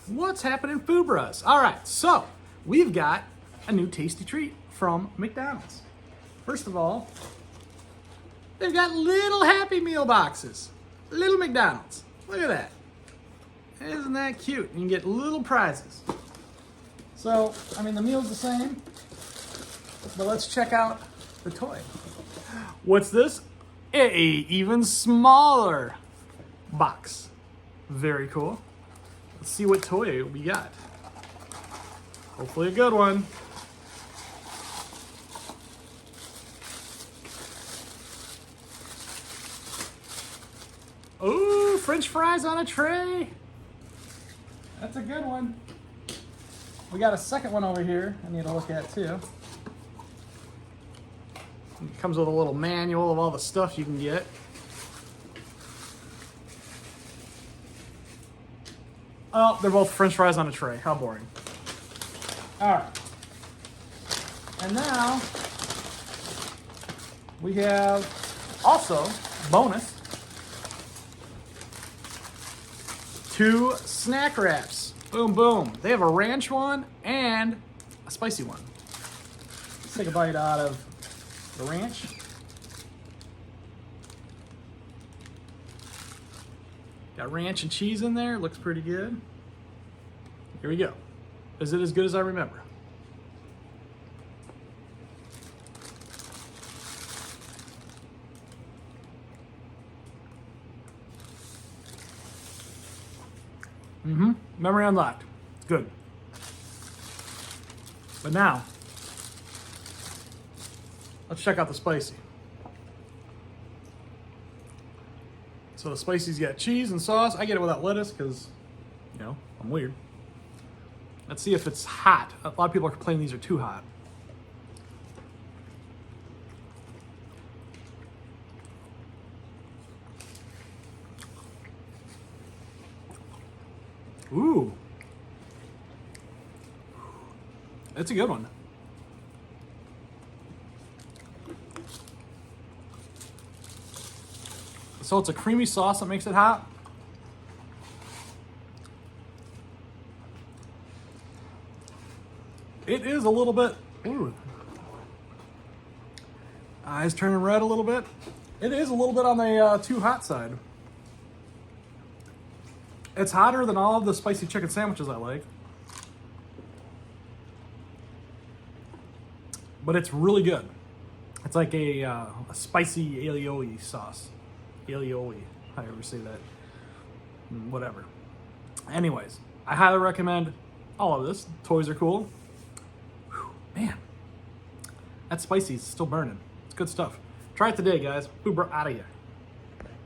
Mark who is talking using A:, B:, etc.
A: What's happening, Food Bros? All right, so we've got a new tasty treat from McDonald's. First of all, they've got little Happy Meal boxes. Little McDonald's. Look at that. Isn't that cute? You can get little prizes. So, I mean, the meal's the same, but let's check out the toy. What's this? A even smaller box. Very cool. Let's see what toy we got. Hopefully a good one. Ooh, French fries on a tray. That's a good one. We got a second one over here I need to look at too. It comes with a little manual of all the stuff you can get. Oh, they're both French fries on a tray. How boring. All right. And now we have also bonus 2 snack wraps. Boom, boom. They have a ranch one and a spicy one. Let's take a bite out of the ranch. Got ranch and cheese in there. Looks pretty good. Here we go. Is it as good as I remember? Memory unlocked. Good. But now, let's check out the spicy. So the spicy's got cheese and sauce. I get it without lettuce because, you know, I'm weird. Let's see if it's hot. A lot of people are complaining these are too hot. Ooh. That's a good one. So it's a creamy sauce that makes it hot. It is a little bit, ooh. Eyes turning red a little bit. It is a little bit on the too hot side. It's hotter than all of the spicy chicken sandwiches I like. But it's really good. It's like a spicy aioli sauce. Aioli, however you say that. Whatever. Anyways, I highly recommend all of this. Toys are cool. Whew, man, that spicy is still burning. It's good stuff. Try it today, guys. Food Bro out of here.